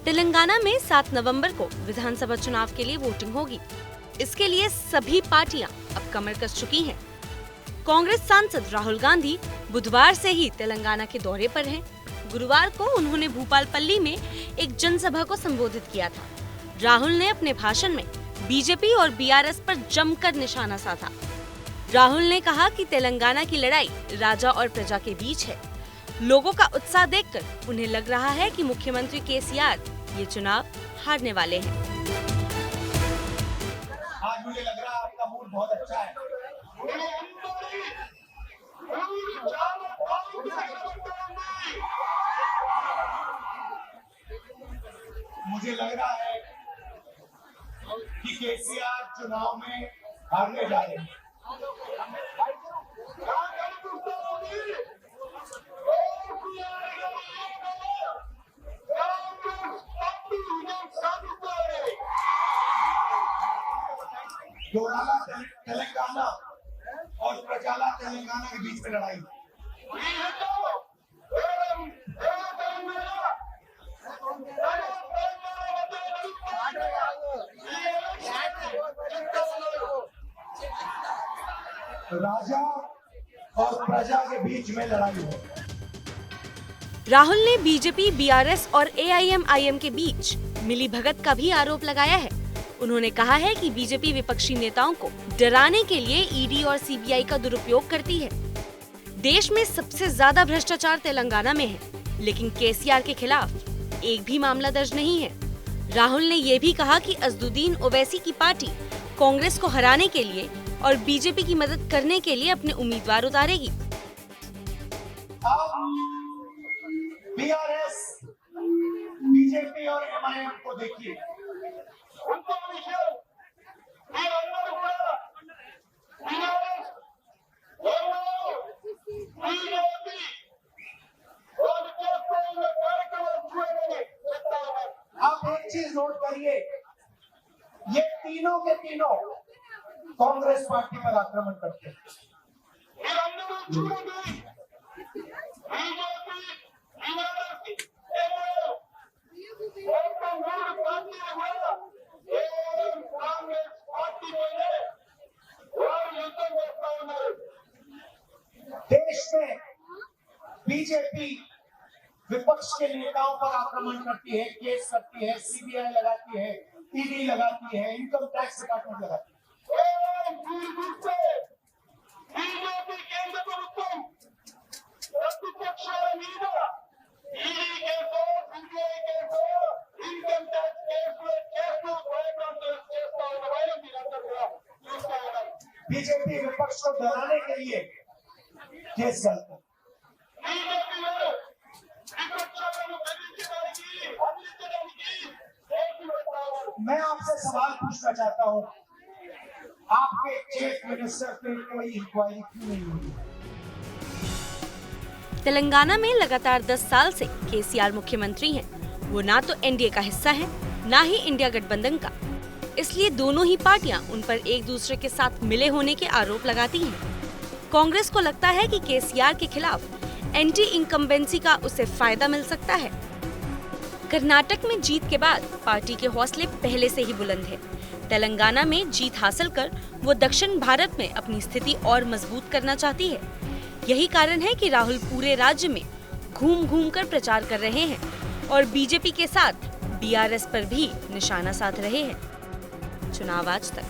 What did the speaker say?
तेलंगाना में 7 नवंबर को विधानसभा चुनाव के लिए वोटिंग होगी। इसके लिए सभी पार्टियां अब कमर कस चुकी हैं। कांग्रेस सांसद राहुल गांधी बुधवार से ही तेलंगाना के दौरे पर हैं। गुरुवार को उन्होंने भूपालपल्ली में एक जनसभा को संबोधित किया था। राहुल ने अपने भाषण में बीजेपी और बीआरएस पर जमकर निशाना साधा। राहुल ने कहा कि तेलंगाना की लड़ाई राजा और प्रजा के बीच है। लोगों का उत्साह देखकर उन्हें लग रहा है कि मुख्यमंत्री केसीआर ये चुनाव हारने वाले हैं। आज मुझे लग रहा है आपका मूड बहुत अच्छा है। मुझे लग रहा है कि केसीआर चुनाव में हारने जा रहे हैं। दोराला तेलंगाना और प्रजाला तेलंगाना के बीच में लड़ाई। राजा और प्रजा के बीच में लड़ाई है। राहुल ने बीजेपी, बीआरएस और एआईएमआईएम के बीच मिलीभगत का भी आरोप लगाया है। उन्होंने कहा है कि बीजेपी विपक्षी नेताओं को डराने के लिए ईडी और सीबीआई का दुरुपयोग करती है। देश में सबसे ज्यादा भ्रष्टाचार तेलंगाना में है, लेकिन केसीआर के खिलाफ एक भी मामला दर्ज नहीं है। राहुल ने ये भी कहा कि अज़दुद्दीन ओवैसी की पार्टी कांग्रेस को हराने के लिए और बीजेपी की मदद करने के लिए अपने उम्मीदवार उतारेगी। बीआरएस, बीजेपी और एमआईएम को देखिए, आप एक चीज नोट करिए, ये तीनों के तीनों कांग्रेस पार्टी पर आक्रमण करते हैं। देश में बीजेपी विपक्ष के नेताओं पर आक्रमण करती है, केस करती है, सीबीआई लगाती है, ईडी लगाती है, इनकम टैक्स डिपार्टमेंट लगाती है। बीजेपी विपक्ष को डराने के लिए केस करता है। मैं आपसे सवाल पूछना चाहता हूँ, आपके चीफ मिनिस्टर पे कोई इंक्वायरी क्यों नहीं हुई? तेलंगाना में लगातार 10 साल से केसीआर मुख्यमंत्री हैं। वो ना तो एनडीए का हिस्सा है, ना ही इंडिया गठबंधन का। इसलिए दोनों ही पार्टियां उन पर एक दूसरे के साथ मिले होने के आरोप लगाती हैं। कांग्रेस को लगता है कि केसीआर के खिलाफ एंटी इनकम्बेंसी का उसे फायदा मिल सकता है। कर्नाटक में जीत के बाद पार्टी के हौसले पहले से ही बुलंद है। तेलंगाना में जीत हासिल कर वो दक्षिण भारत में अपनी स्थिति और मजबूत करना चाहती है। यही कारण है कि राहुल पूरे राज्य में घूम कर प्रचार कर रहे हैं और बीजेपी के साथ बीआरएस पर भी निशाना साध रहे हैं। चुनाव आज तक।